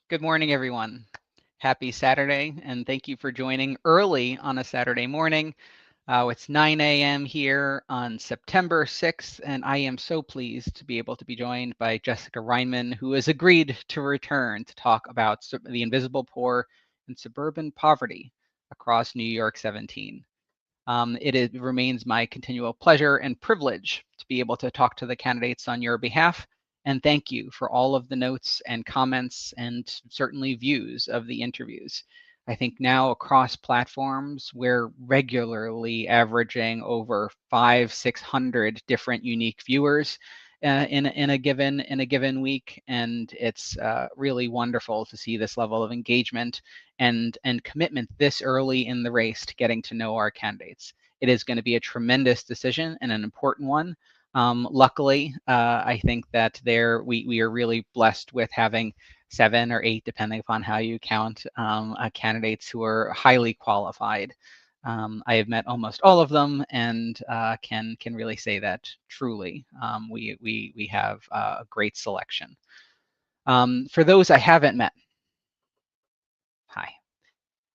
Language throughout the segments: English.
Good morning, everyone. Happy Saturday, and thank you for joining early on a Saturday morning. It's 9 a.m. here on September 6th, and I am so pleased to be able to be joined by Jessica Reinmann, who has agreed to return to talk about the invisible poor and suburban poverty across New York 17. It remains my continual pleasure and privilege to be able to talk to the candidates on your behalf. And thank you for all of the notes and comments and certainly views of the interviews. I think now across platforms, we're regularly averaging over 600 different unique viewers in a given week, and it's really wonderful to see this level of engagement and commitment this early in the race to getting to know our candidates. It is going to be a tremendous decision and an important one. Luckily, I think that we are really blessed with having 7 or 8, depending upon how you count, candidates who are highly qualified. I have met almost all of them, and can really say that truly we have a great selection. For those I haven't met, hi,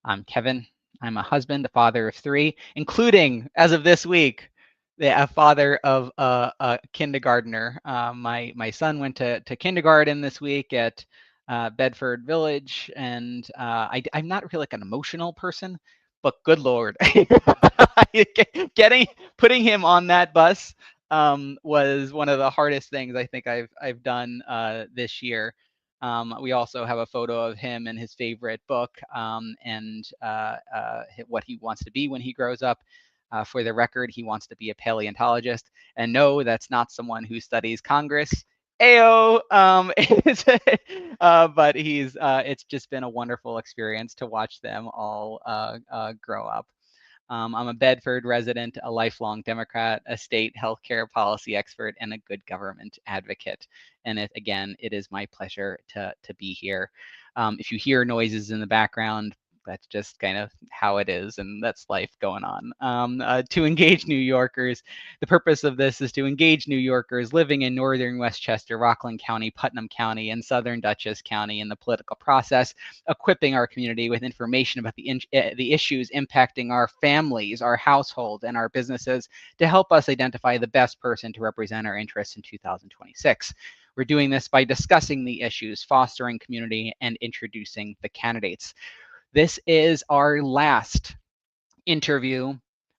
I'm Kevin. I'm a husband, a father of 3, including, as of this week, a father of a kindergartner. My son went to kindergarten this week at Bedford Village, and I'm not really like an emotional person, but good Lord, putting him on that bus was one of the hardest things I think I've done this year. We also have a photo of him and his favorite book, and what he wants to be when he grows up. For the record, he wants to be a paleontologist. And no, that's not someone who studies Congress. Ayo, but it's just been a wonderful experience to watch them all grow up. I'm a Bedford resident, a lifelong Democrat, a state healthcare policy expert, and a good government advocate. And again, it is my pleasure to be here. If you hear noises in the background, that's just kind of how it is, and that's life going on. To engage New Yorkers, the purpose of this is to engage New Yorkers living in northern Westchester, Rockland County, Putnam County, and southern Dutchess County in the political process, equipping our community with information about the issues impacting our families, our household, and our businesses to help us identify the best person to represent our interests in 2026. We're doing this by discussing the issues, fostering community, and introducing the candidates. This is our last interview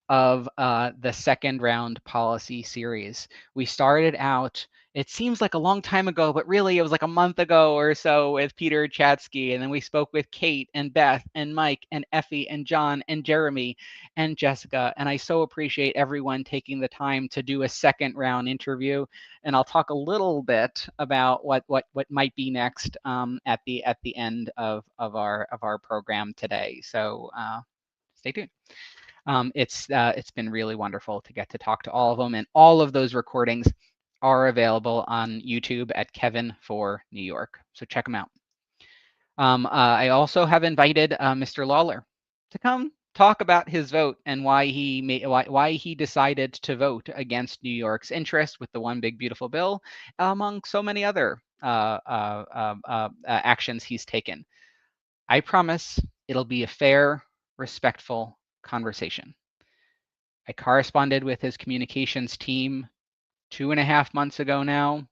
of the second round policy series. We started out, it seems like a long time ago, but really it was like a month ago or so with Peter Chatsky. And then we spoke with Kate and Beth and Mike and Effie and John and Jeremy and Jessica. And I so appreciate everyone taking the time to do a second round interview. And I'll talk a little bit about what might be next at the end of our program today. So stay tuned. It's been really wonderful to get to talk to all of them, and all of those recordings are available on YouTube at Kevin for New York. So check them out. I also have invited Mr. Lawler to come talk about his vote and why he decided to vote against New York's interest with the One Big Beautiful Bill, among so many other actions he's taken. I promise it'll be a fair, respectful conversation. I corresponded with his communications team 2.5 months ago now.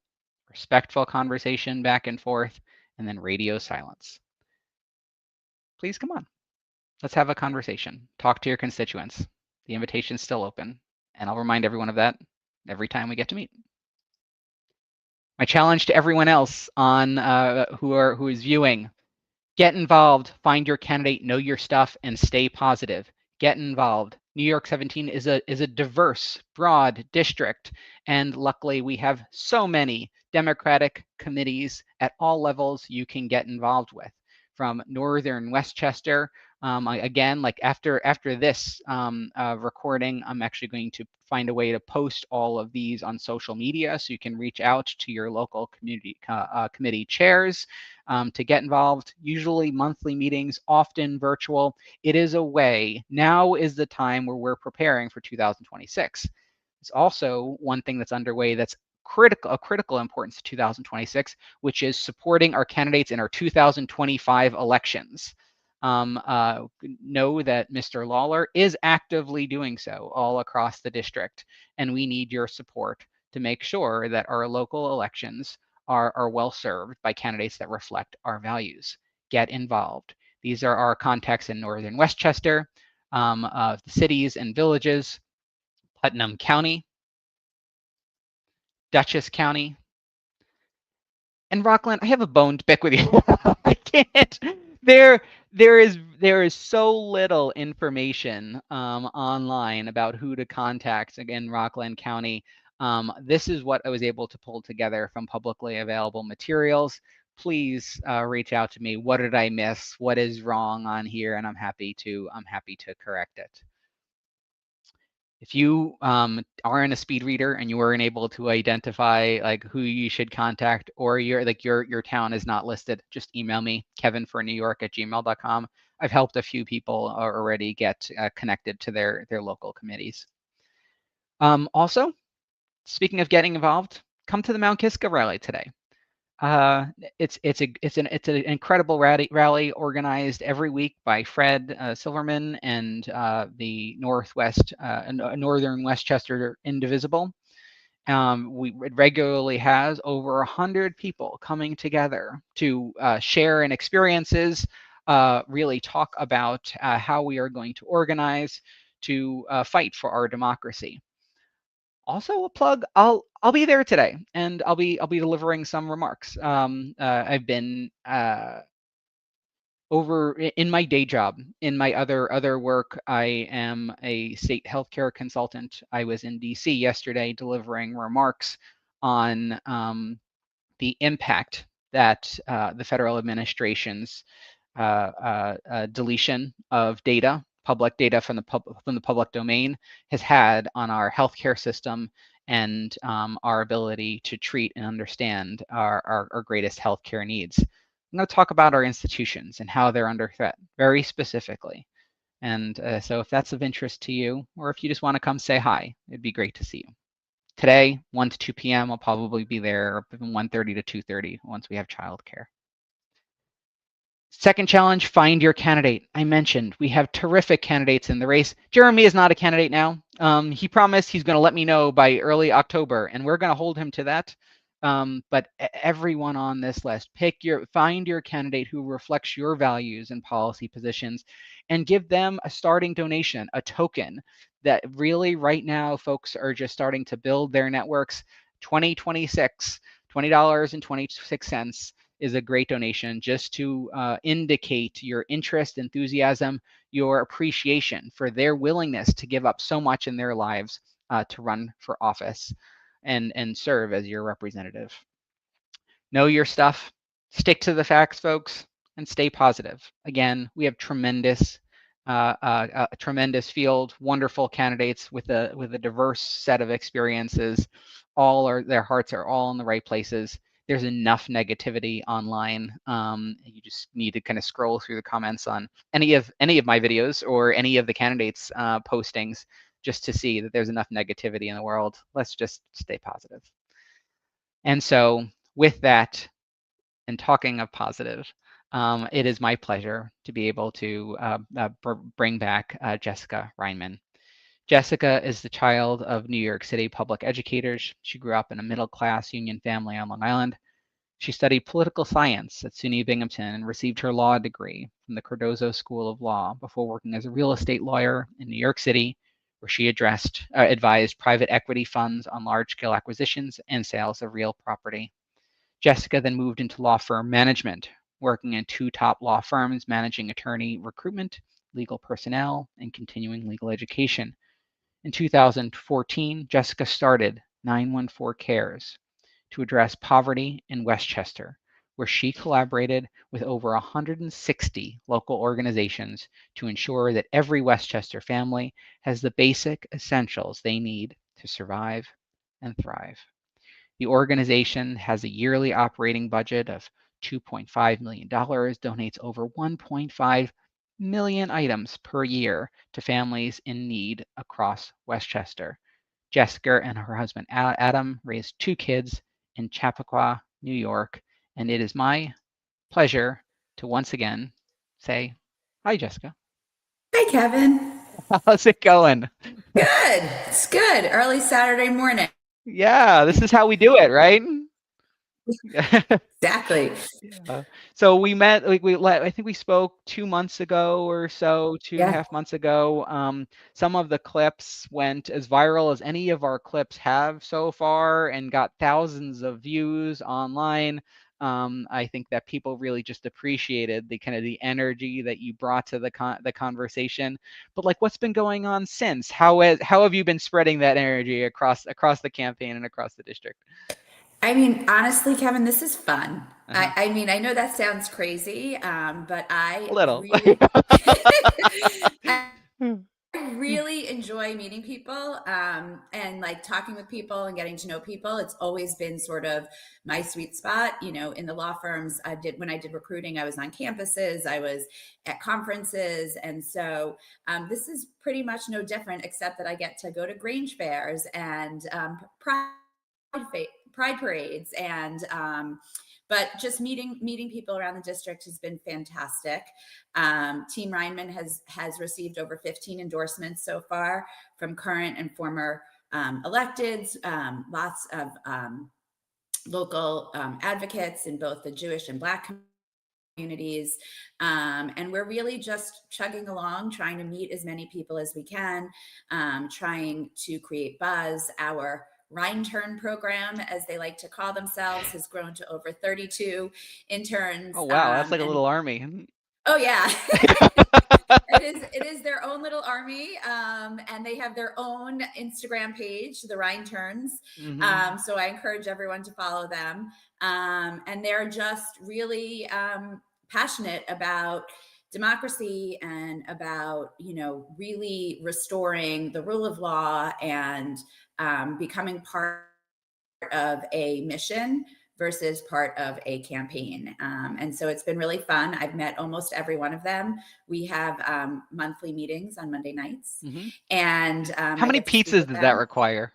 Respectful conversation back and forth, and then radio silence. Please come on. Let's have a conversation. Talk to your constituents. The invitation's still open, and I'll remind everyone of that every time we get to meet. My challenge to everyone else on who is viewing: get involved, find your candidate, know your stuff, and stay positive. Get involved. New York 17 is a diverse, broad district, and luckily we have so many Democratic committees at all levels you can get involved with. From northern Westchester, again, like after this recording, I'm actually going to find a way to post all of these on social media so you can reach out to your local committee chairs to get involved. Usually monthly meetings, often virtual. It is a way. Now is the time where we're preparing for 2026. It's also one thing that's underway that's critical importance to 2026, which is supporting our candidates in our 2025 elections. Know that Mr. Lawler is actively doing so all across the district, and we need your support to make sure that our local elections are well served by candidates that reflect our values. Get involved. These are our contacts in northern Westchester, the cities and villages, Putnam County, Dutchess County, and Rockland. I have a bone to pick with you. I can't. There is so little information online about who to contact in Rockland County. This is what I was able to pull together from publicly available materials. Please reach out to me. What did I miss? What is wrong on here? And I'm happy to correct it. If you aren't a speed reader and you weren't able to identify like who you should contact, or your town is not listed, just email me, kevinfornewyork@gmail.com. I've helped a few people already get connected to their local committees. Also, speaking of getting involved, come to the Mount Kisco rally today. It's an incredible rally organized every week by Fred Silverman and the Northern Westchester Indivisible. It regularly has over 100 people coming together to share in experiences, really talk about how we are going to organize to fight for our democracy. Also a plug, I'll be there today, and I'll be delivering some remarks. I've been over in my day job. In my other work, I am a state healthcare consultant. I was in DC yesterday delivering remarks on the impact that the federal administration's deletion of data, public data from the public domain, has had on our healthcare system and our ability to treat and understand our greatest healthcare needs. I'm going to talk about our institutions and how they're under threat very specifically. And so if that's of interest to you, or if you just want to come say hi, it'd be great to see you. Today, 1 to 2 p.m., I'll probably be there from 1:30 to 2:30 once we have childcare. Second challenge, find your candidate. I mentioned we have terrific candidates in the race. Jeremy is not a candidate now. He promised he's going to let me know by early October, and we're going to hold him to that. But everyone on this list, find your candidate who reflects your values and policy positions, and give them a starting donation, a token that really right now folks are just starting to build their networks. 2026, $20.26 is a great donation just to indicate your interest, enthusiasm, your appreciation for their willingness to give up so much in their lives to run for office and serve as your representative. Know your stuff, stick to the facts, folks, and stay positive. Again, we have tremendous field, wonderful candidates with a diverse set of experiences. Their hearts are all in the right places. There's enough negativity online. You just need to kind of scroll through the comments on any of my videos or any of the candidates' postings just to see that there's enough negativity in the world. Let's just stay positive. And so with that, and talking of positive, it is my pleasure to be able to bring back Jessica Reinmann. Jessica is the child of New York City public educators. She grew up in a middle-class union family on Long Island. She studied political science at SUNY Binghamton and received her law degree from the Cardozo School of Law before working as a real estate lawyer in New York City, where she advised private equity funds on large-scale acquisitions and sales of real property. Jessica then moved into law firm management, working in 2 top law firms managing attorney recruitment, legal personnel, and continuing legal education. In 2014, Jessica started 914 Cares to address poverty in Westchester, where she collaborated with over 160 local organizations to ensure that every Westchester family has the basic essentials they need to survive and thrive. The organization has a yearly operating budget of $2.5 million, donates over 1.5 million items per year to families in need across Westchester. Jessica and her husband Adam raised 2 kids in Chappaqua, New York, and it is my pleasure to once again say, hi, Jessica. Hi, Kevin. How's it going? Good. It's good. Early Saturday morning. Yeah, this is how we do it, right? Exactly. Yeah. So we met, like I think we spoke 2 months ago or so, two and a Yeah. half months ago. Some of the clips went as viral as any of our clips have so far and got thousands of views online. I think that people really just appreciated the kind of the energy that you brought to the conversation. But like, what's been going on since? How have you been spreading that energy across the campaign and across the district? I mean, honestly, Kevin, this is fun. Uh-huh. I mean, I know that sounds crazy, but A little. I really enjoy meeting people, and like talking with people and getting to know people. It's always been sort of my sweet spot. In the law firms, when I did recruiting, I was on campuses, I was at conferences, and so this is pretty much no different, except that I get to go to Grange fairs and pride parades, and but just meeting people around the district has been fantastic. Team Reinmann has received over 15 endorsements so far from current and former electeds, lots of local advocates in both the Jewish and Black communities. And we're really just chugging along, trying to meet as many people as we can, trying to create buzz. Our Reinturn program, as they like to call themselves, has grown to over 32 interns. Oh wow, that's like a And little army. oh yeah, it is their own little army, and they have their own Instagram page, the Reinturns. Mm-hmm. So I encourage everyone to follow them, and they're just really passionate about democracy and about really restoring the rule of law and becoming part of a mission versus part of a campaign. And so it's been really fun. I've met almost every one of them. We have monthly meetings on Monday nights, Mm-hmm. and How I many get to speak pizzas with does that them. require?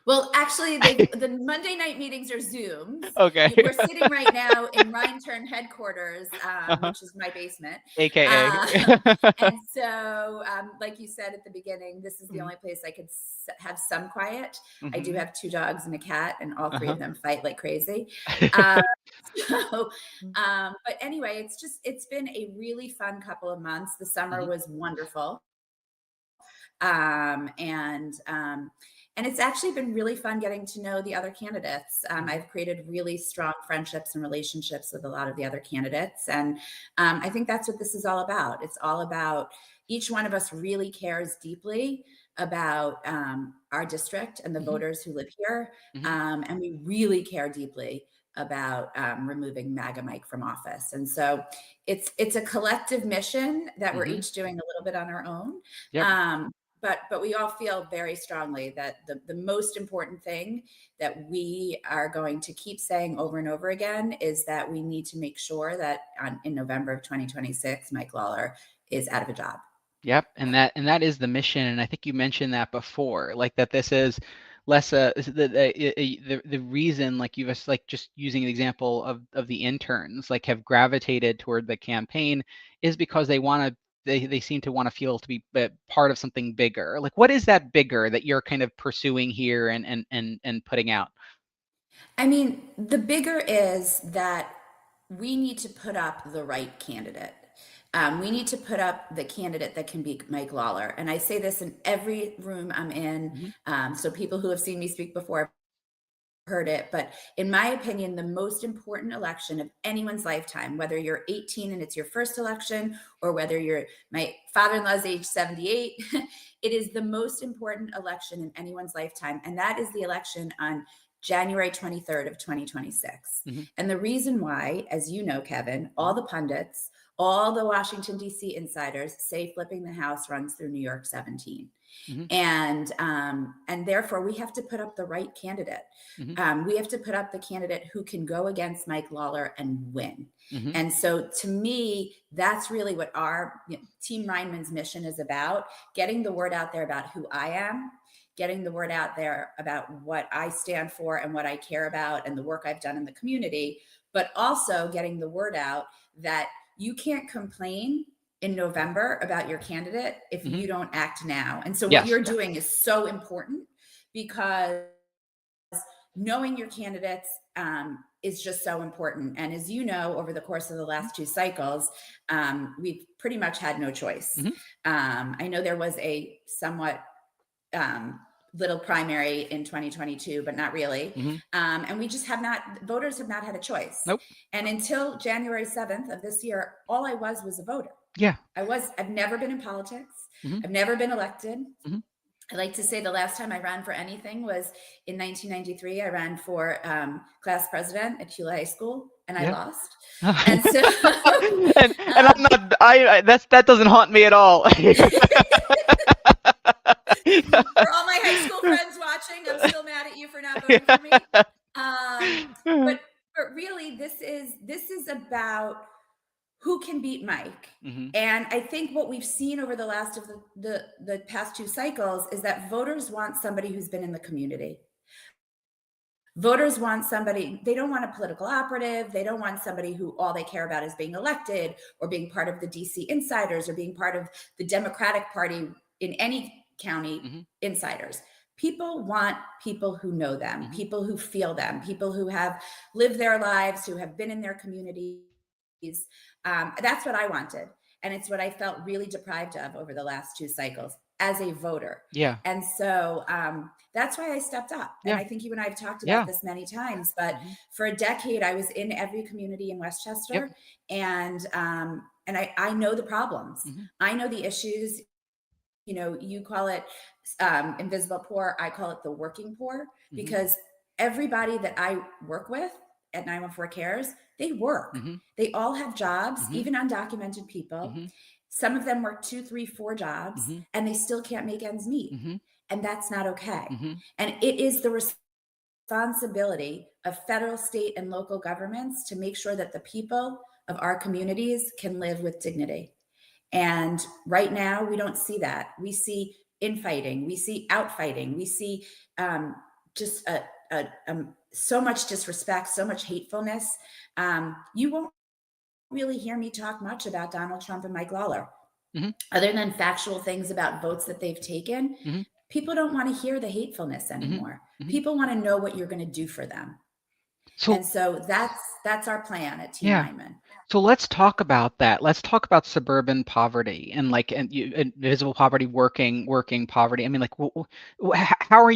Well, actually, the Monday night meetings are Zooms. Okay. We're sitting right now in Reinturn headquarters, Uh-huh. which is my basement. AKA. And so, like you said at the beginning, this is the Mhm. only place I could have some quiet. I do Mhm. have 2 dogs and a cat, and all 3 Uh-huh. of them fight like crazy. Um, so, but anyway, it's been a really fun couple of months. The summer Mhm. was wonderful. Um, and um, and it's actually been really fun getting to know the other candidates. Mhm. I've created really strong friendships and relationships with a lot of the other candidates, and I think that's what this is all about. It's all about each one of us really cares deeply about our district and the Mhm. voters who live here, Mhm. and we really care deeply about removing MAGA Mike from office. And so it's a collective mission that we're Mhm. each doing a little bit on our own. Yep. Um, but we all feel very strongly that the most important thing that we are going to keep saying over and over again is that we need to make sure that in November of 2026, Mike Lawler is out of a job. Yep, and that is the mission, and I think you mentioned that before, like that this is less the reason, like you was like just using the example of the interns, like have gravitated toward the campaign is because they seem to want to feel to be part of something bigger. Like what is that bigger that you're kind of pursuing here and putting out? I mean, the bigger is that we need to put up the right candidate. We need to put up the candidate that can be Mike Lawler. And I say this in every room I'm in. Mhm. So people who have seen me speak before heard it, but in my opinion, the most important election of anyone's lifetime, whether you're 18 and it's your first election, or whether my father-in-law's age 78, it is the most important election in anyone's lifetime. And that is the election on January 23rd of 2026. Mhm. And the reason why, as you know, Kevin, all Mhm. the pundits, all the Washington, D.C. insiders say flipping the House runs through New York 17. Mhm. And therefore we have to put up the right candidate. Mhm. We have to put up the candidate who can go against Mike Lawler and win. Mhm. And so to me, that's really what our Team Reinmann's mission is about: getting the word out there about who I am, getting the word out there about what I stand for and what I care about and the work I've done in the community, but also getting the word out that you can't complain in November about your candidate if you don't act now. And so what you're doing is so important, because knowing your candidates is just so important. And as you know, over the course of the last 2 cycles, we've pretty much had no choice. I know there was a somewhat little primary in 2022, but not really. And we just voters have not had a choice. Nope. And until January 7th of this year, all I was a voter. Yeah. I've never been in politics. I've never been elected. I like to say the last time I ran for anything was in 1993. I ran for class president at Hewlett High School, and I lost. And so, and I'm not. That doesn't haunt me at all. For all my high school friends watching, I'm still mad at you for not voting for me. But really, this is about who can beat Mike. And I think what we've seen over the last of the past 2 cycles is that voters want somebody who's been in the community. Voters want somebody, they don't want a political operative. They don't want somebody who all they care about is being elected or being part of the DC insiders or being part of the Democratic Party in any county insiders. People want people who know them, people who feel them, people who have lived their lives, who have been in their communities. That's what I wanted. And it's what I felt really deprived of over the last 2 cycles as a voter. Yeah. And so that's why I stepped up. And I think you and I have talked about this many times, but for a decade, I was in every community in Westchester. And I know the problems. I know the issues. You know, you call it invisible poor. I call it the working poor, because everybody that I work with at 914 Cares, they work. They all have jobs, even undocumented people. Some of them work 2, 3, 4 jobs, and they still can't make ends meet. And that's not okay. And it is the responsibility of federal, state, and local governments to make sure that the people of our communities can live with dignity. And right now, we don't see that. We see infighting, we see outfighting, we see just so much disrespect, so much hatefulness. You won't really hear me talk much about Donald Trump and Mike Lawler, other than factual things about votes that they've taken. People don't want to hear the hatefulness anymore. People want to know what you're going to do for them. And so that's our plan at Team Reinmann. So let's talk about that. Let's talk about suburban poverty and invisible poverty, working poverty. I mean, like, how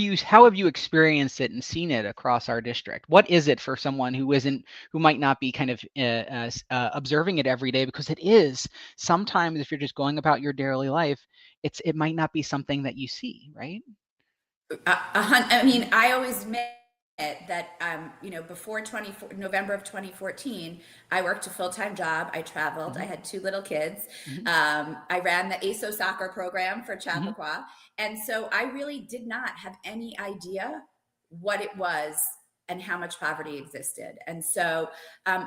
have you experienced it and seen it across our district? What is it for someone who might not be kind of observing it every day? Because it is sometimes, if you're just going about your daily life, it might not be something that you see, right? I mean, I always admit that, before November of 2014, I worked a full-time job. I traveled. I had 2 little kids. I ran the ASO soccer program for Chappaqua. And so I really did not have any idea what it was and how much poverty existed. And so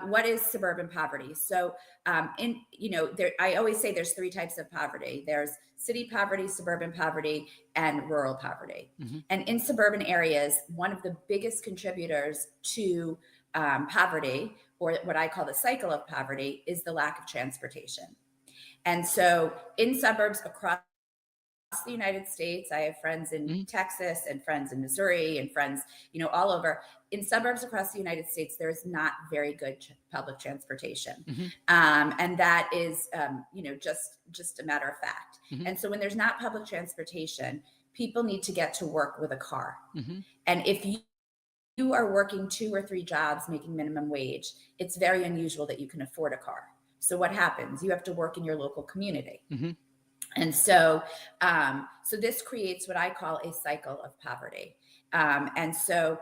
what is suburban poverty? So I always say there's 3 types of poverty. There's city poverty, suburban poverty, and rural poverty. And in suburban areas, one of the biggest contributors to poverty, or what I call the cycle of poverty, is the lack of transportation. And so in suburbs across the United States, I have friends in Texas and friends in Missouri and friends, all over. In suburbs across the United States, there is not very good public transportation. And that is, just a matter of fact. And so when there's not public transportation, people need to get to work with a car. And if you are working 2 or 3 jobs making minimum wage, it's very unusual that you can afford a car. So what happens? You have to work in your local community. And so, this creates what I call a cycle of poverty. And so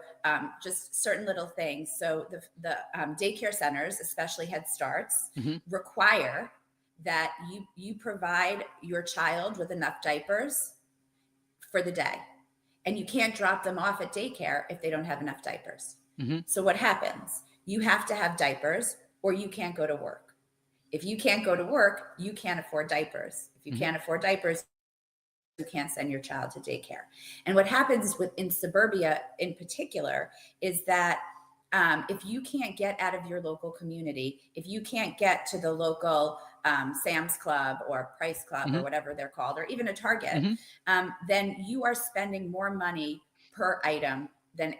just certain little things. So the daycare centers, especially Head Starts, require that you provide your child with enough diapers for the day. And you can't drop them off at daycare if they don't have enough diapers. So what happens? You have to have diapers or you can't go to work. If you can't go to work, you can't afford diapers. If you can't afford diapers, can't send your child to daycare. And what happens in suburbia in particular is that if you can't get out of your local community, if you can't get to the local Sam's Club or Price Club or whatever they're called, or even a Target, then you are spending more money per item than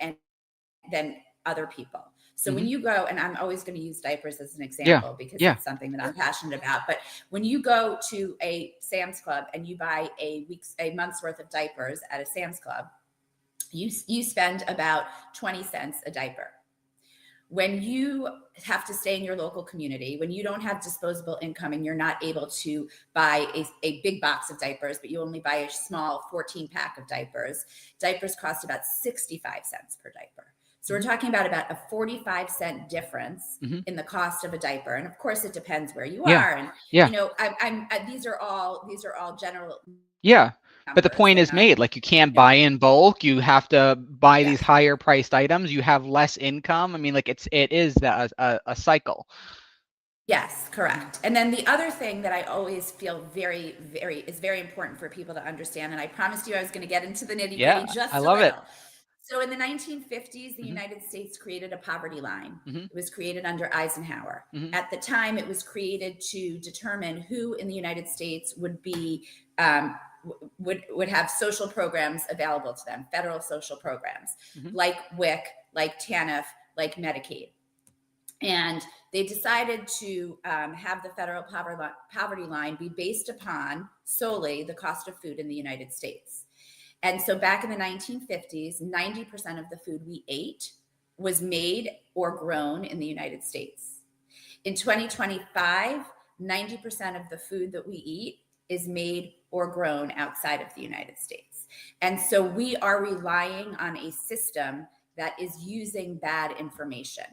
other people. So when you go, and I'm always going to use diapers as an example because it's something that I'm passionate about, but when you go to a Sam's Club and you buy a month's worth of diapers at a Sam's Club, you spend about 20 cents a diaper. When you have to stay in your local community, when you don't have disposable income and you're not able to buy a big box of diapers, but you only buy a small 14-pack of diapers cost about 65 cents per diaper. So we're talking about a 45-cent difference in the cost of a diaper. And of course, it depends where you are. And, you know, these are all general. Yeah. But the point is made, like you can't buy in bulk. You have to buy these higher priced items. You have less income. I mean, like it is a cycle. Yes, correct. And then the other thing that I always feel very important for people to understand, and I promised you I was going to get into the nitty gritty just a little. So in the 1950s, the United States created a poverty line. It was created under Eisenhower. At the time, it was created to determine who in the United States would be would have social programs available to them, federal social programs like WIC, like TANF, like Medicaid. And they decided to have the federal poverty line be based upon solely the cost of food in the United States. And so back in the 1950s, 90% of the food we ate was made or grown in the United States. In 2025, 90% of the food that we eat is made or grown outside of the United States. And so we are relying on a system that is using bad information,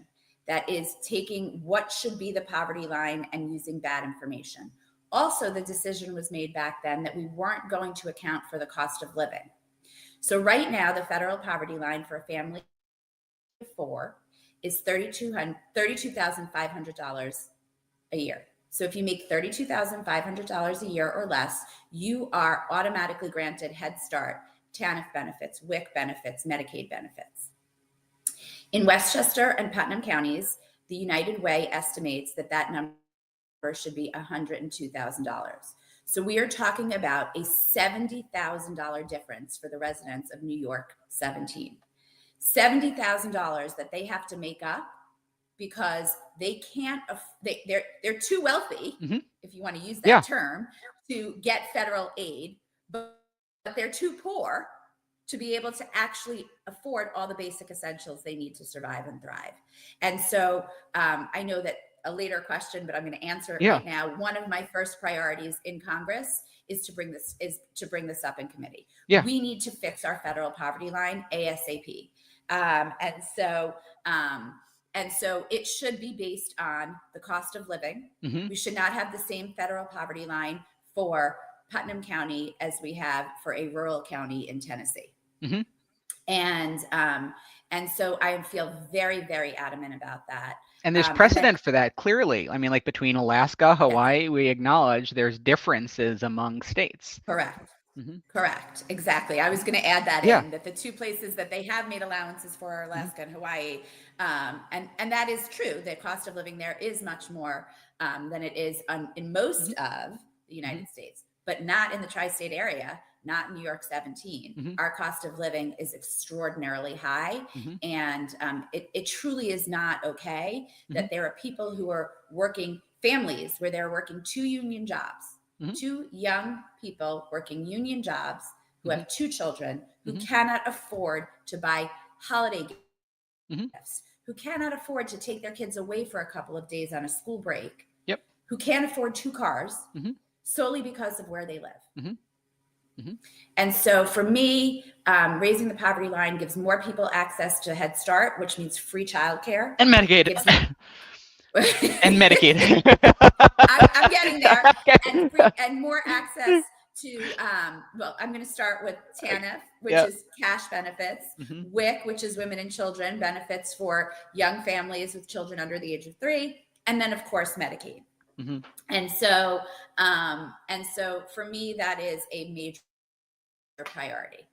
that is taking what should be the poverty line and using bad information. Also, the decision was made back then that we weren't going to account for the cost of living. So right now, the federal poverty line for a family of four is $32,500 a year. So if you make $32,500 a year or less, you are automatically granted Head Start, TANF benefits, WIC benefits, Medicaid benefits. In Westchester and Putnam counties, the United Way estimates that number should be $102,000. So we are talking about a $70,000 difference for the residents of New York 17. $70,000 that they have to make up because they can't, they're too wealthy, if you want to use that term, to get federal aid, but they're too poor to be able to actually afford all the basic essentials they need to survive and thrive. And so I know that a later question, but I'm going to answer it right now. One of my first priorities in Congress is to bring this up in committee. We need to fix our federal poverty line ASAP. And so it should be based on the cost of living. We should not have the same federal poverty line for Putnam County as we have for a rural county in Tennessee. And so I feel very, very adamant about that. And there's precedent for that, clearly. I mean, like between Alaska, Hawaii, we acknowledge there's differences among states. Correct. Correct. Exactly. I was going to add that in, that the two places that they have made allowances for are Alaska and Hawaii. And that is true. The cost of living there is much more than it is in most of the United States, but not in the tri-state area. Not in New York 17. Our cost of living is extraordinarily high. And it truly is not okay that there are people who are working, families where they're working two union jobs, two young people working union jobs who have two children who cannot afford to buy holiday gifts, who cannot afford to take their kids away for a couple of days on a school break, who can't afford two cars solely because of where they live. And so for me, raising the poverty line gives more people access to Head Start, which means free childcare. And Medicaid. And Medicaid. I'm getting there. And more access to, well, I'm going to start with TANF, which is cash benefits, WIC, which is women and children benefits for young families with children under the age of 3, and then, of course, Medicaid. And so for me, that is a major priority.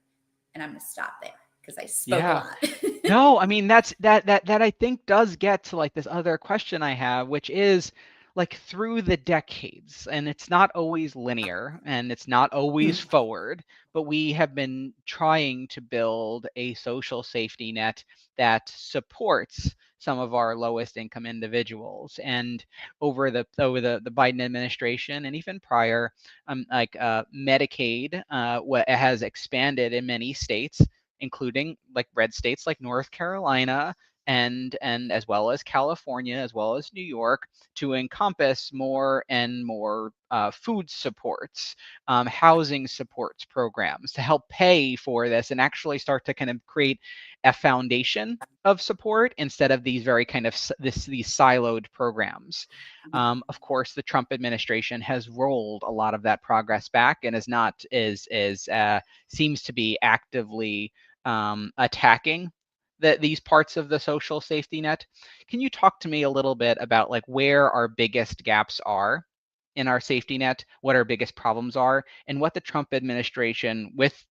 And I'm going to stop there because I spoke a Yeah. lot. No, I mean that I think does get to like this other question I have, which is like through the decades, and it's not always linear and it's not always forward, but we have been trying to build a social safety net that supports some of our lowest income individuals. And over the Biden administration and even prior, Medicaid has expanded in many states, including like red states like North Carolina and as well as California, as well as New York, to encompass more and more food supports, housing supports programs to help pay for this and actually start to kind of create a foundation of support instead of these very kind of these siloed programs. Of course, the Trump administration has rolled a lot of that progress back and is not seems to be actively attacking these parts of the social safety net. Can you talk to me a little bit about like where our biggest gaps are in our safety net, what our biggest problems are, and what the Trump administration with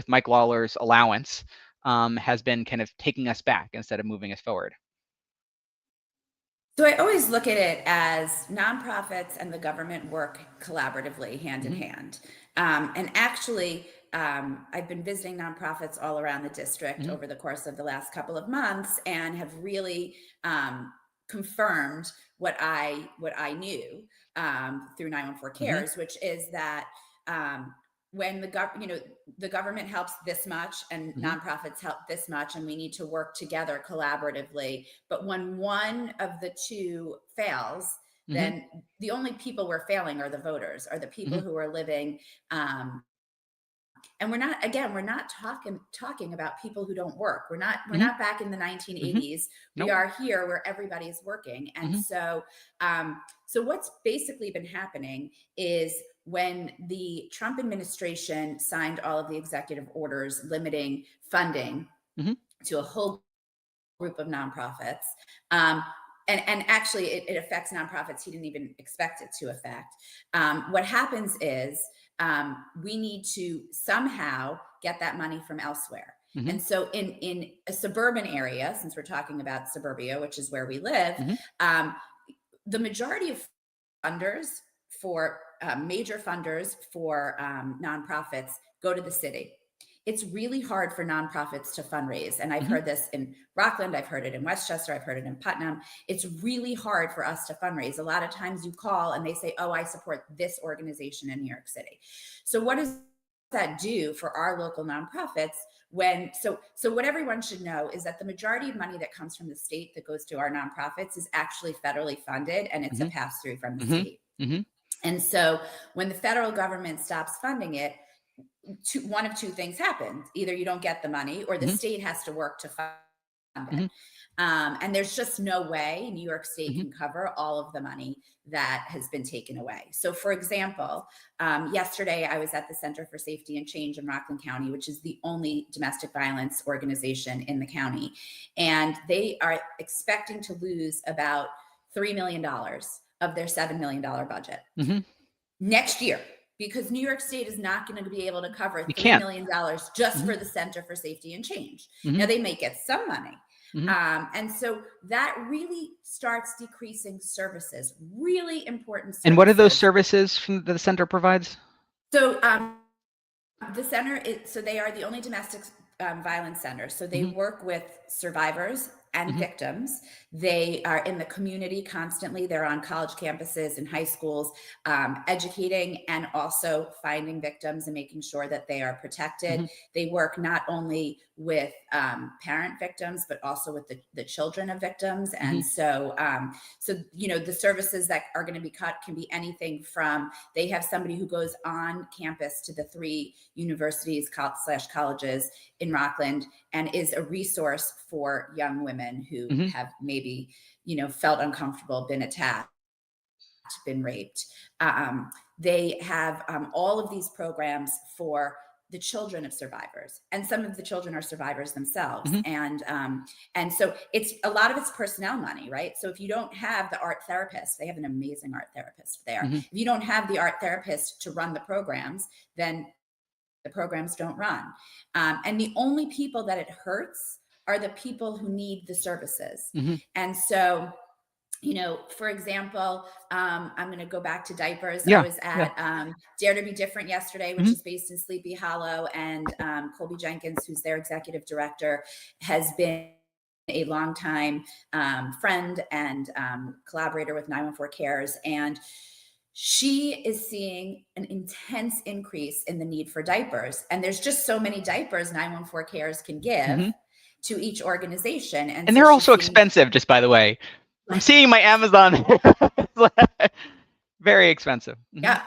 Mike Lawler's allowance has been kind of taking us back instead of moving us forward? So I always look at it as nonprofits and the government work collaboratively, hand in hand. And actually, I've been visiting nonprofits all around the district over the course of the last couple of months, and have really confirmed what I knew through 914 Cares, which is that when the government helps this much and nonprofits help this much, and we need to work together collaboratively. But when one of the two fails, then the only people we're failing are the voters, are the people who are living. And we're not talking about people who don't work. We're not back in the 1980s. We are here where everybody's working. And so what's basically been happening is when the Trump administration signed all of the executive orders limiting funding to a whole group of nonprofits, and actually it affects nonprofits he didn't even expect it to affect. What happens is we need to somehow get that money from elsewhere. And so in a suburban area, since we're talking about suburbia, which is where we live, the majority of funders for major funders for nonprofits go to the city. It's really hard for nonprofits to fundraise. And I've heard this in Rockland, I've heard it in Westchester, I've heard it in Putnam. It's really hard for us to fundraise. A lot of times you call and they say, oh, I support this organization in New York City. So what does that do for our local nonprofits? So what everyone should know is that the majority of money that comes from the state that goes to our nonprofits is actually federally funded, and it's a pass through from the state. And so when the federal government stops funding it, one of two things happen. Either you don't get the money, or the state has to work to fund it. And there's just no way New York State can cover all of the money that has been taken away. So for example, yesterday I was at the Center for Safety and Change in Rockland County, which is the only domestic violence organization in the county. And they are expecting to lose about $3 million of their $7 million budget next year, because New York State is not going to be able to cover $3 million just for the Center for Safety and Change. Now they may get some money. And so that really starts decreasing services, really important services. And what are those services that the center provides? So the center so they are the only domestic violence center. So they work with survivors and victims. They are in the community constantly. They're on college campuses and high schools, educating and also finding victims and making sure that they are protected. They work not only with parent victims, but also with the children of victims. And so the services that are going to be cut can be anything from, they have somebody who goes on campus to the 3 universities / colleges in Rockland and is a resource for young women who have maybe, felt uncomfortable, been attacked, been raped. They have all of these programs for the children of survivors, and some of the children are survivors themselves. And so it's a lot of it's personnel money, right? So if you don't have the art therapist, they have an amazing art therapist there. If you don't have the art therapist to run the programs, then the programs don't run. And the only people that it hurts are the people who need the services. And so, for example, I'm going to go back to diapers. I was at Dare to Be Different yesterday, which is based in Sleepy Hollow. And Colby Jenkins, who's their executive director, has been a longtime friend and collaborator with 914 Cares. And she is seeing an intense increase in the need for diapers. And there's just so many diapers 914 Cares can give to each organization. And so they're also expensive, just by the way. I'm seeing my Amazon. Very expensive. Yeah.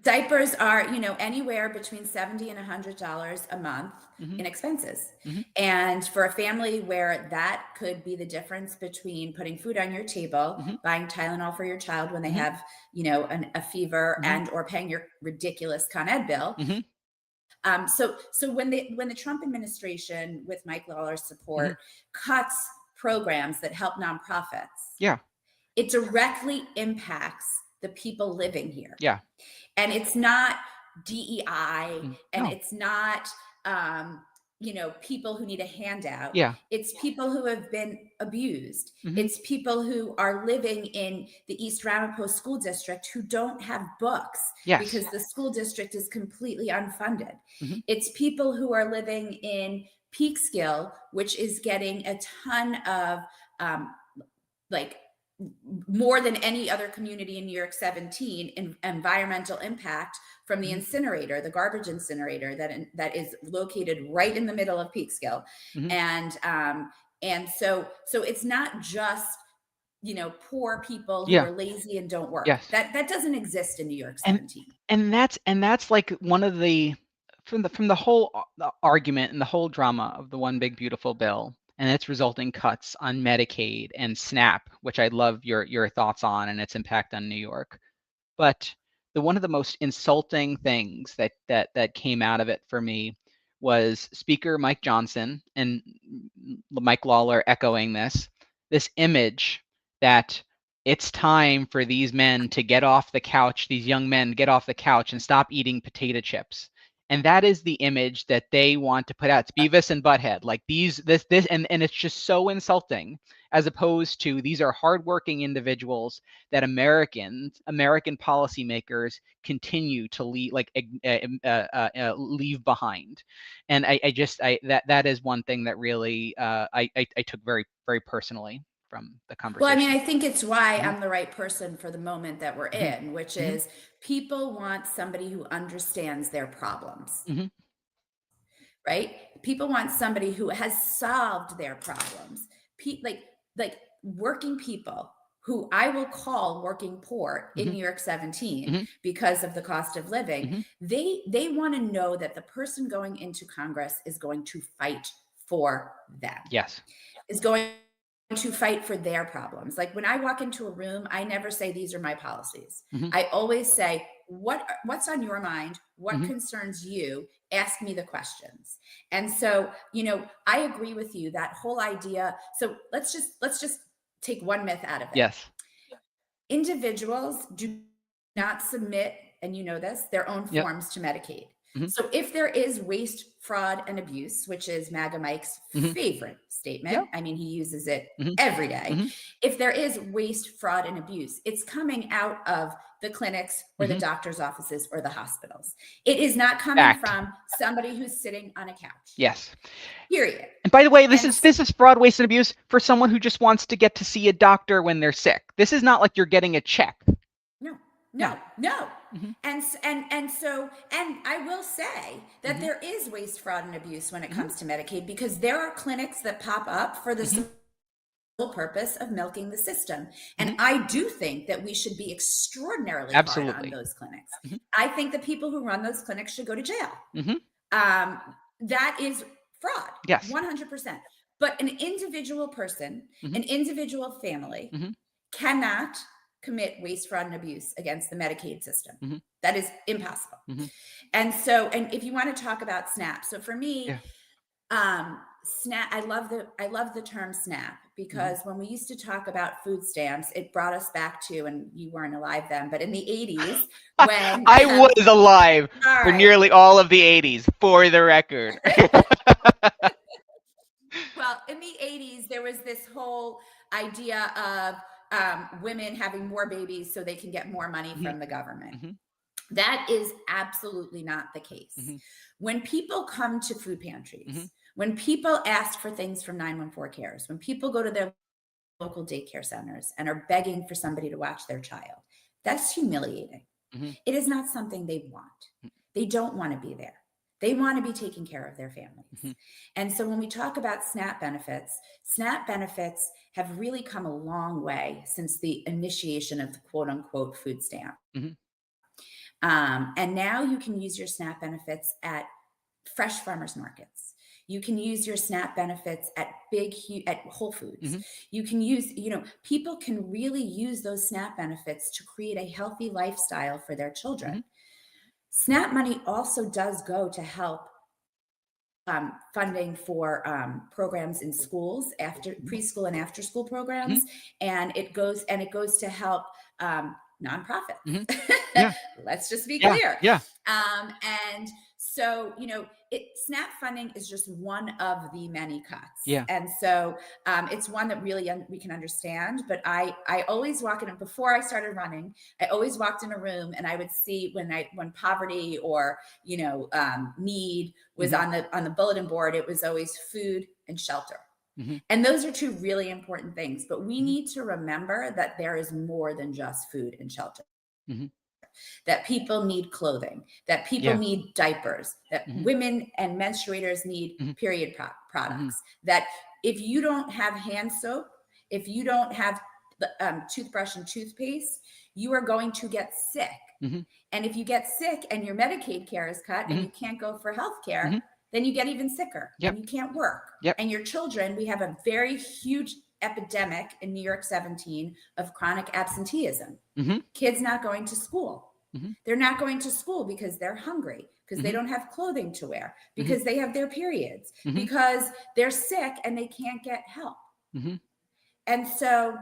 Diapers are, anywhere between $70 and $100 a month in expenses. And for a family where that could be the difference between putting food on your table, buying Tylenol for your child when they have, a fever and or paying your ridiculous Con Ed bill. So when the Trump administration with Mike Lawler's support cuts programs that help nonprofits, it directly impacts the people living here. And it's not DEI and it's not, people who need a handout. It's people who have been abused. It's people who are living in the East Ramapo School District who don't have books because the school district is completely unfunded. It's people who are living in Peekskill, which is getting a ton of more than any other community in New York 17 in environmental impact from the incinerator, the garbage incinerator that is located right in the middle of Peekskill. And so it's not just, poor people who are lazy and don't work. That doesn't exist in New York 17. And that's like one of the, from the whole argument and the whole drama of the One Big Beautiful Bill and its resulting cuts on Medicaid and SNAP, which I'd love your thoughts on and its impact on New York. But one of the most insulting things that came out of it for me was Speaker Mike Johnson and Mike Lawler echoing this image that it's time for these men to get off the couch, these young men get off the couch and stop eating potato chips. And that is the image that they want to put out. It's Beavis and Butthead, like and it's just so insulting, as opposed to these are hardworking individuals that American policymakers continue to leave behind. And that is one thing that really I took very, very personally from the conversation. Well, I mean, I think it's why I'm the right person for the moment that we're in, which is people want somebody who understands their problems, right? People want somebody who has solved their problems. Like working people who I will call working poor in New York 17 because of the cost of living. They want to know that the person going into Congress is going to fight for them. Is going to fight for their problems. Like when I walk into a room, I never say, these are my policies. I always say, what's on your mind? What concerns you? Ask me the questions. And so, I agree with you, that whole idea. So let's just take one myth out of it. Individuals do not submit, and their own forms to Medicaid. So if there is waste, fraud, and abuse, which is MAGA Mike's favorite statement, I mean, he uses it every day. If there is waste, fraud, and abuse, it's coming out of the clinics or the doctor's offices or the hospitals. It is not coming from somebody who's sitting on a couch. Period. And by the way, this is fraud, waste, and abuse for someone who just wants to get to see a doctor when they're sick. This is not like you're getting a check. No. And I will say that there is waste, fraud, and abuse when it comes to Medicaid, because there are clinics that pop up for the sole purpose of milking the system. And I do think that we should be extraordinarily hard on those clinics. I think the people who run those clinics should go to jail. That is fraud. 100%. But an individual person, an individual family cannot commit waste, fraud, and abuse against the Medicaid system. That is impossible. And if you want to talk about SNAP, so for me, SNAP. I love the term SNAP because when we used to talk about food stamps, it brought us back to, and you weren't alive then, but in the 80s when I was alive for nearly all of the 80s, for the record. Well, in the 80s, there was this whole idea of women having more babies so they can get more money from the government. That is absolutely not the case. When people come to food pantries, when people ask for things from 914 cares, when people go to their local daycare centers and are begging for somebody to watch their child, that's humiliating. It is not something they want. They don't want to be there. They want to be taking care of their families. And so when we talk about SNAP benefits have really come a long way since the initiation of the quote unquote food stamp. And now you can use your SNAP benefits at fresh farmers markets. You can use your SNAP benefits at at Whole Foods. You can use, people can really use those SNAP benefits to create a healthy lifestyle for their children. SNAP money also does go to help funding for programs in schools, after preschool and after school programs, and it goes to help nonprofits. Let's just be clear. And so, SNAP funding is just one of the many cuts. And so it's one that really we can understand. But I always walk in, before I started running, I always walked in a room and I would see when poverty or, need was on the bulletin board, it was always food and shelter. And those are two really important things. But we need to remember that there is more than just food and shelter. That people need clothing, that people need diapers, that women and menstruators need period products, that if you don't have hand soap, if you don't have toothbrush and toothpaste, you are going to get sick. And if you get sick and your Medicaid care is cut and you can't go for health care, then you get even sicker and you can't work. And your children, we have a very huge epidemic in New York 17 of chronic absenteeism. Kids not going to school. They're not going to school because they're hungry, because they don't have clothing to wear, because they have their periods, because they're sick and they can't get help. And so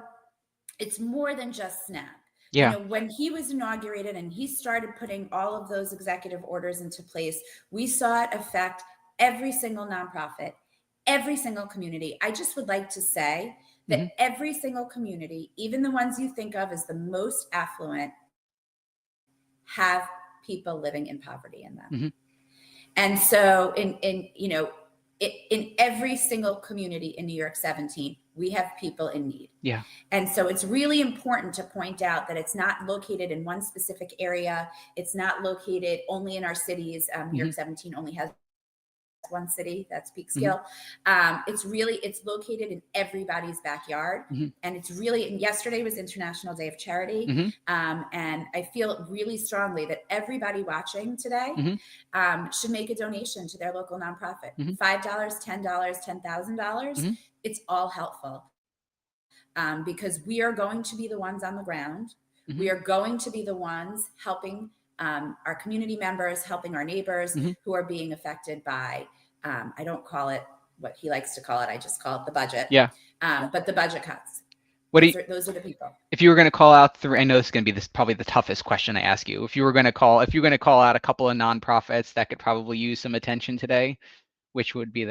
it's more than just SNAP. When he was inaugurated and he started putting all of those executive orders into place, we saw it affect every single nonprofit, every single community. I just would like to say that every single community, even the ones you think of as the most affluent, have people living in poverty in them. And so in every single community in New York 17, we have people in need. And so it's really important to point out that it's not located in one specific area. It's not located only in our cities. New York 17 only has one city, that's Peekskill. It's located in everybody's backyard. And it's really, and yesterday was International Day of Charity. And I feel really strongly that everybody watching today should make a donation to their local nonprofit. $5, $10, $10,000. It's all helpful because we are going to be the ones on the ground. We are going to be the ones helping our community members, helping our neighbors who are being affected by, I don't call it what he likes to call it, I just call it the budget. But the budget cuts. Those are the people. If you were going to call out I know this is going to be probably the toughest question I ask you. If you're going to call out a couple of nonprofits that could probably use some attention today, which would be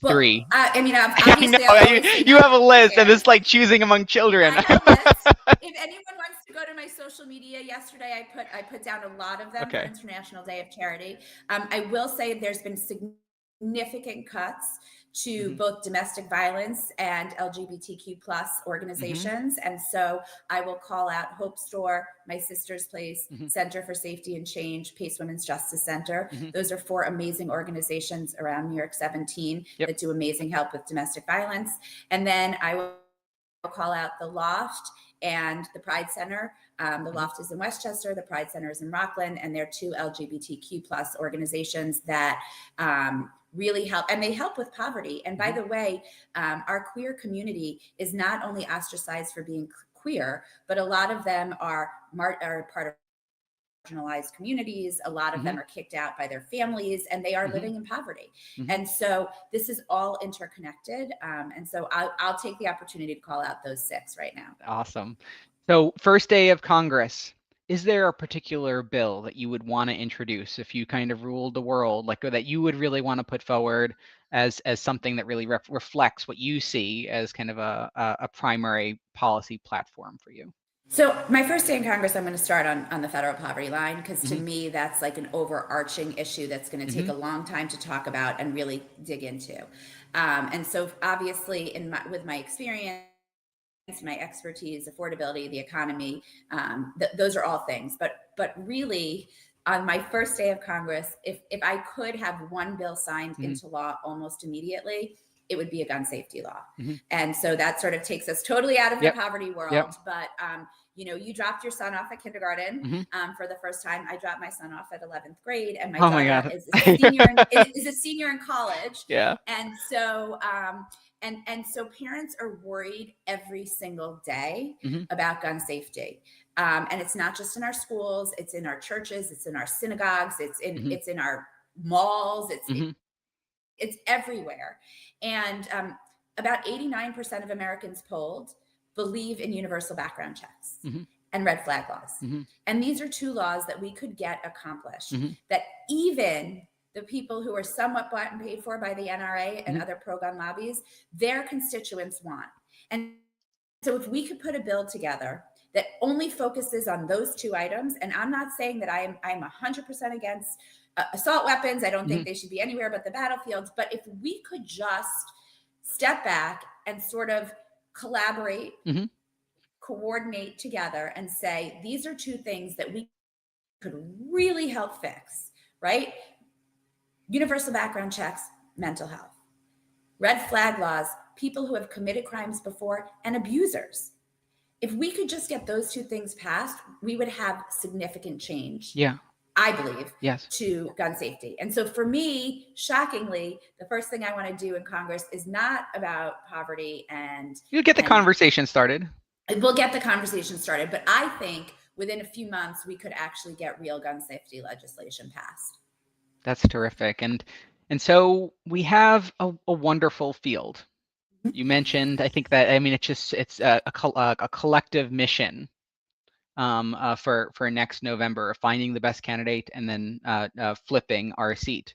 three? I mean, I know you have a list, and it's like choosing among children. I have a list. If anyone wants to go to my social media, yesterday I put down a lot of them for International Day of Charity. I will say there's been significant cuts to both domestic violence and LGBTQ plus organizations. And so I will call out Hope Store, My Sister's Place, Center for Safety and Change, Pace Women's Justice Center. Those are 4 amazing organizations around New York 17 that do amazing help with domestic violence. And then I will call out the Loft and the Pride Center. The Loft is in Westchester, the Pride Center is in Rockland, and they're 2 LGBTQ plus organizations that really help, and they help with poverty. And by the way, our queer community is not only ostracized for being queer, but a lot of them are part of marginalized communities. A lot of Mhm. them are kicked out by their families, and they are Mhm. living in poverty. Mhm. And so this is all interconnected. And so I'll take the opportunity to call out those 6 right now. Awesome. So first day of Congress, is there a particular bill that you would want to introduce if you kind of ruled the world, like that you would really want to put forward as something that really reflects what you see as kind of a primary policy platform for you? So my first day in Congress, I'm going to start on the federal poverty line, because to Mhm. me, that's like an overarching issue that's going to take Mhm. a long time to talk about and really dig into. And so obviously with my experience, my expertise, affordability, the economy, those are all things. But really, on my first day of Congress, if I could have one bill signed Mhm. into law almost immediately, it would be a gun safety law. Mhm. And so that sort of takes us totally out of the Yep. poverty Yep. world. But you dropped your son off at kindergarten Mhm. for the first time. I dropped my son off at 11th grade, and my Oh my daughter God. is a senior in college. Yeah. And so and so parents are worried every single day Mhm. about gun safety. And it's not just in our schools, it's in our churches, it's in our synagogues, Mhm. it's in our malls, Mhm. it's everywhere. And about 89% of Americans polled believe in universal background checks Mhm. and red flag laws. Mhm. And these are 2 laws that we could get accomplished, Mhm. that even the people who are somewhat bought and paid for by the NRA and Mhm. other pro-gun lobbies, their constituents want. And so if we could put a bill together that only focuses on those 2 items, and I'm not saying that I'm 100% against assault weapons. I don't think Mhm. they should be anywhere but the battlefields. But if we could just step back and sort of collaborate, Mhm. coordinate together and say, these are 2 things that we could really help fix, right? Universal background checks, mental health. Red flag laws, people who have committed crimes before, and abusers. If we could just get those 2 things passed, we would have significant change, Yeah. I believe, Yes. to gun safety. And so for me, shockingly, the first thing I want to do in Congress is not about poverty, and You get the conversation started. we'll get the conversation started. But I think within a few months, we could actually get real gun safety legislation passed. That's terrific. And so we have a wonderful field. You mentioned, I think that, I mean, it's a collective mission for next November, finding the best candidate and then flipping our seat.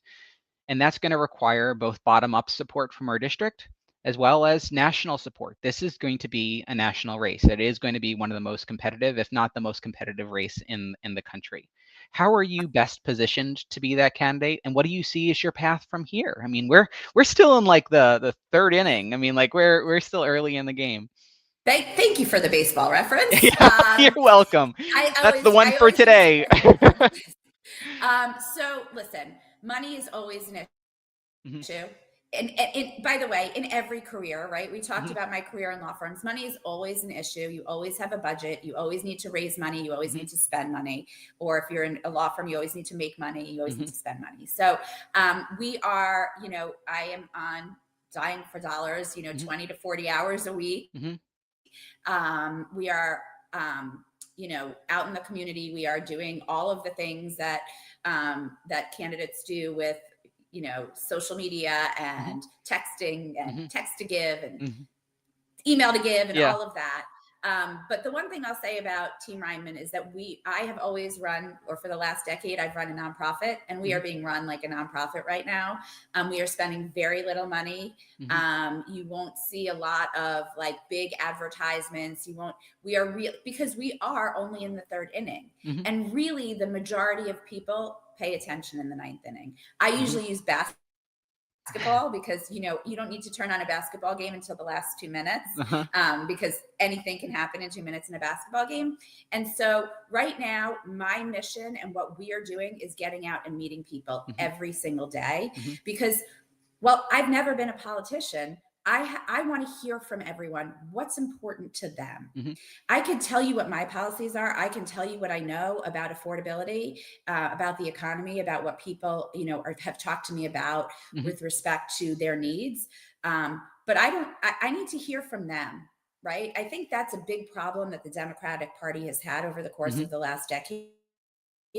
And that's going to require both bottom-up support from our district as well as national support. This is going to be a national race. It is going to be one of the most competitive, if not the most competitive race in the country. How are you best positioned to be that candidate, and what do you see as your path from here? I mean, we're still in like the 3rd inning. I mean, like we're still early in the game. Thank you for the baseball reference. Yeah, you're welcome. That's the one I for always today. So listen, money is always an Mhm. issue. And by the way, in every career, right? We talked Mhm. about my career in law firms. Money is always an issue. You always have a budget. You always need to raise money. You always Mhm. need to spend money. Or if you're in a law firm, you always need to make money. You always need Mhm. to spend money. So we are, I am on dying for dollars, Mhm. 20 to 40 hours a week. Mhm. We are, out in the community. We are doing all of the things that that candidates do with, social media Mhm. and texting and Mhm. text to give and Mhm. email to give and Yeah. all of that. But the one thing I'll say about Team Reinmann is that I have always run, or for the last decade, I've run a nonprofit, and we are Mhm. being run like a nonprofit right now. We are spending very little money. Mhm. You won't see a lot of like big advertisements. We are real, because we are only in the 3rd inning. Mhm. And really the majority of people pay attention in the 9th inning. I Mhm. usually use because you don't need to turn on a basketball game until the last 2 minutes, Uh-huh. because anything can happen in 2 minutes in a basketball game. And so right now, my mission and what we are doing is getting out and meeting people Mhm. every single day, Mhm. because, well, I've never been a politician. I want to hear from everyone what's important to them. Mhm. I can tell you what my policies are. I can tell you what I know about affordability, about the economy, about what people, have talked to me about Mhm. with respect to their needs. But I need to hear from them, right? I think that's a big problem that the Democratic Party has had over the course Mhm. of the last decade,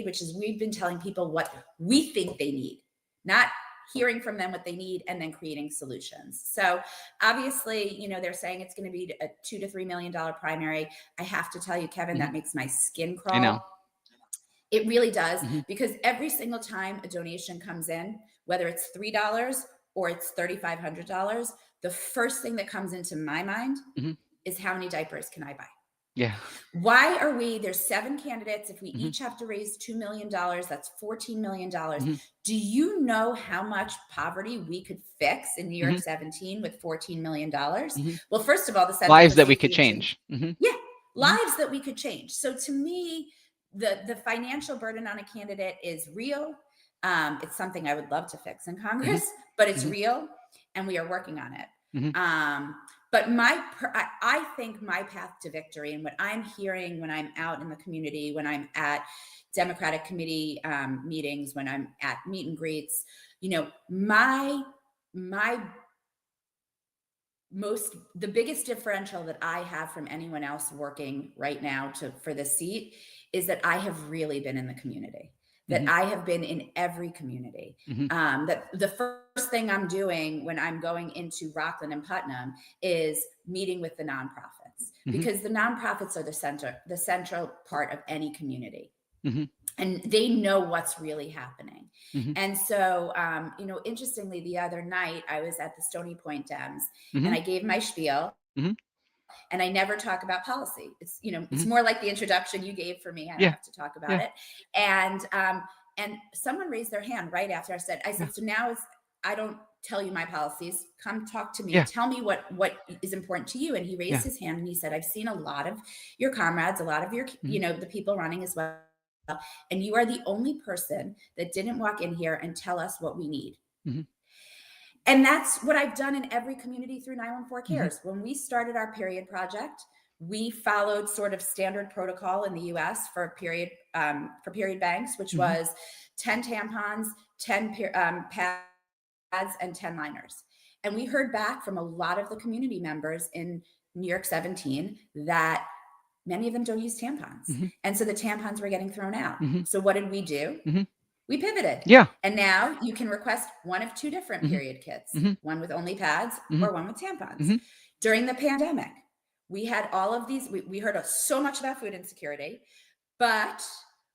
which is we've been telling people what we think they need, not hearing from them what they need and then creating solutions. So obviously, they're saying it's going to be a $2 to $3 million primary. I have to tell you, Kevin, that makes my skin crawl. I know. It really does, because every single time a donation comes in, whether it's $3 or it's $3,500, the first thing that comes into my mind is how many diapers can I buy? Yeah. Why are there's 7 candidates. If we each have to raise $2 million, that's $14 million. Do you know how much poverty we could fix in New York 17 with $14 million? Well, first of all, the Center lives for that we Safety could change. Yeah, lives that we could change. So to me, the financial burden on a candidate is real. It's something I would love to fix in Congress, but it's real, and we are working on it. But I think my path to victory, and what I'm hearing when I'm out in the community, when I'm at Democratic committee meetings, when I'm at meet and greets, the biggest differential that I have from anyone else working right now for this seat is that I have really been in the community, that I have been in every community. That the first thing I'm doing when I'm going into Rockland and Putnam is meeting with the nonprofits, because the nonprofits are the central part of any community. And they know what's really happening. And so, interestingly, the other night I was at the Stony Point Dems and I gave my spiel. And I never talk about policy. It's, it's more like the introduction you gave for me. I don't have to talk about it. And someone raised their hand right after I said, so now I don't tell you my policies. Come talk to me. Tell me what is important to you. And he raised his hand and he said, I've seen a lot of your comrades, a lot of your, the people running as well. And you are the only person that didn't walk in here and tell us what we need. And that's what I've done in every community through 914 Cares. When we started our period project, we followed sort of standard protocol in the US for period banks, which was 10 tampons, 10 pads, and 10 liners. And we heard back from a lot of the community members in New York 17 that many of them don't use tampons. And so the tampons were getting thrown out. So what did we do? We pivoted. And now you can request one of 2 different period kits, one with only pads or one with tampons. During the pandemic, we had all of these, we heard so much about food insecurity, but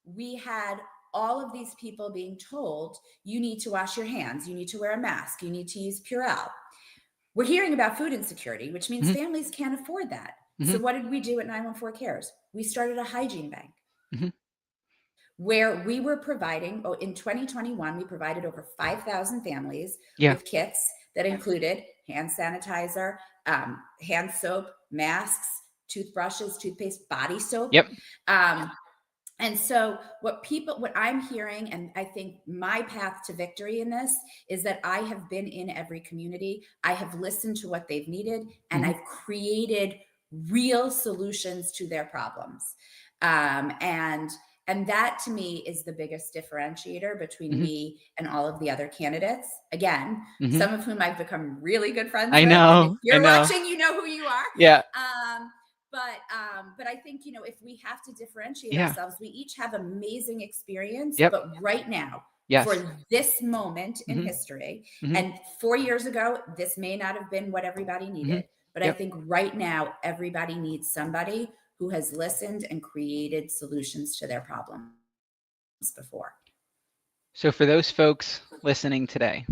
we had all of these people being told, you need to wash your hands, you need to wear a mask, you need to use Purell. We're hearing about food insecurity, which means families can't afford that. So what did we do at 914 Cares? We started a hygiene bank. Where we were providing, in 2021, we provided over 5,000 families with kits that included hand sanitizer, hand soap, masks, toothbrushes, toothpaste, body soap. And so what I'm hearing, and I think my path to victory in this, is that I have been in every community. I have listened to what they've needed, and I've created real solutions to their problems. And that to me is the biggest differentiator between me and all of the other candidates. Again, some of whom I've become really good friends with. And if you're watching, you know who you are. But I think, if we have to differentiate ourselves, we each have amazing experience. But right now, for this moment in history, and 4 years ago, this may not have been what everybody needed. But I think right now, everybody needs somebody who has listened and created solutions to their problems before. So for those folks listening today,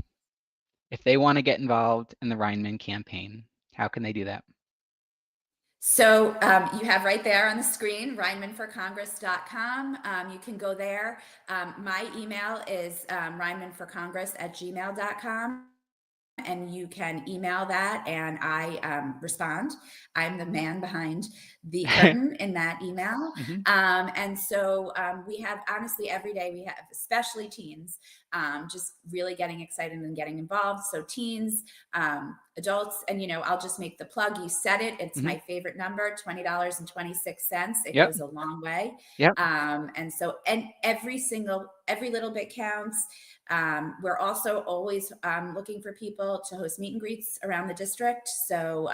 if they want to get involved in the Reinmann campaign, how can they do that? So you have right there on the screen, ReinmannForCongress.com. You can go there. My email is ReinmannForCongress@gmail.com. And you can email that and I respond. I'm the man behind the curtain in that email. And so we have, honestly, every day we have, especially teens, just really getting excited and getting involved. So teens, adults, and, I'll just make the plug. You said it. It's my favorite number, $20.26. It goes a long way. And so, and every little bit counts. We're also always looking for people to host meet and greets around the district. So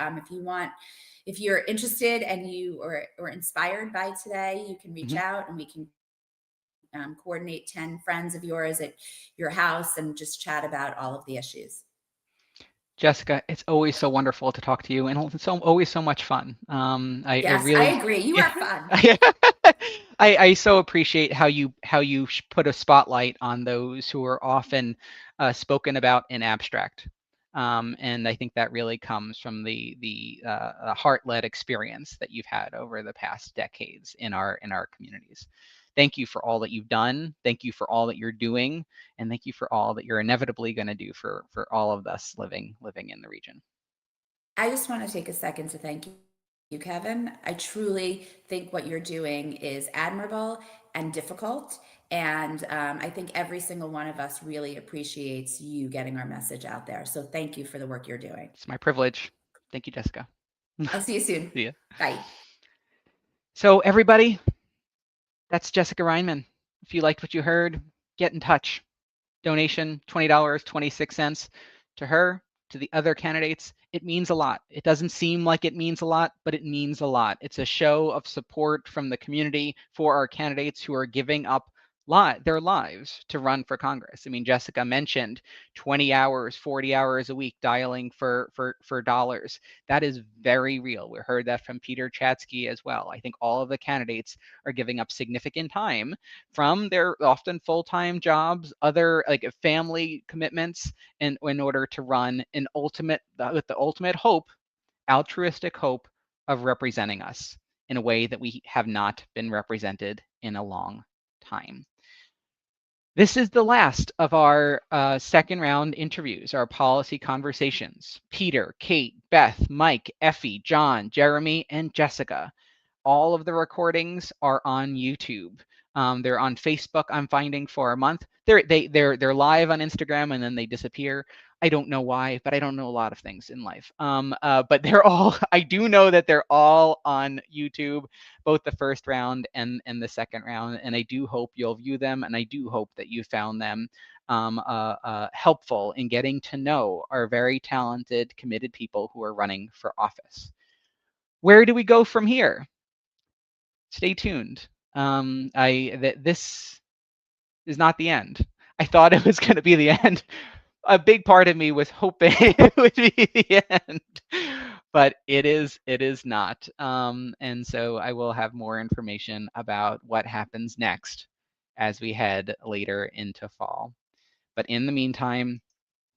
if you're interested and you or inspired by today, you can reach out and we can coordinate 10 friends of yours at your house and just chat about all of the issues. Jessica, it's always so wonderful to talk to you, and it's always so much fun. Yes, I agree. You are fun. I so appreciate how you put a spotlight on those who are often spoken about in abstract, and I think that really comes from the heart-led experience that you've had over the past decades in our communities. Thank you for all that you've done. Thank you for all that you're doing, and thank you for all that you're inevitably going to do for all of us living in the region. I just want to take a second to thank you, Kevin. I truly think what you're doing is admirable and difficult. And I think every single one of us really appreciates you getting our message out there. So thank you for the work you're doing. It's my privilege. Thank you, Jessica. I'll see you soon. See ya. Bye. So everybody, that's Jessica Reinmann. If you liked what you heard, get in touch. Donation, $20, 26 cents to her, to the other candidates. It means a lot. It doesn't seem like it means a lot, but it means a lot. It's a show of support from the community for our candidates who are giving up their lives to run for Congress. I mean, Jessica mentioned 20 hours, 40 hours a week dialing for dollars. That is very real. We heard that from Peter Chatsky as well. I think all of the candidates are giving up significant time from their often full-time jobs, other like family commitments, in order to run an with the ultimate hope, altruistic hope of representing us in a way that we have not been represented in a long time. This is the last of our second round interviews, our policy conversations. Peter, Kate, Beth, Mike, Effie, John, Jeremy, and Jessica. All of the recordings are on YouTube. They're on Facebook, I'm finding, for a month. They're live on Instagram and then they disappear. I don't know why, but I don't know a lot of things in life. But they're all, I do know that they're all on YouTube, both the first round and the second round. And I do hope you'll view them, and I do hope that you found them helpful in getting to know our very talented, committed people who are running for office. Where do we go from here? Stay tuned. This is not the end. I thought it was going to be the end. A big part of me was hoping it would be the end, but it is not. And so I will have more information about what happens next as we head later into fall. But in the meantime,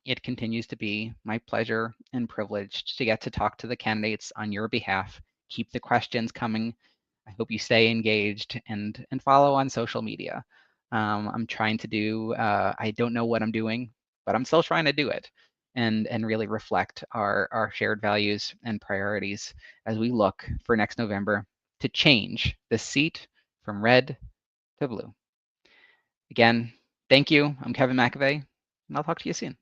it continues to be my pleasure and privilege to get to talk to the candidates on your behalf. Keep the questions coming. I hope you stay engaged and follow on social media. I'm trying to do, I don't know what I'm doing, but I'm still trying to do it and really reflect our shared values and priorities as we look for next November to change the seat from red to blue. Again, thank you. I'm Kevin McAvey, and I'll talk to you soon.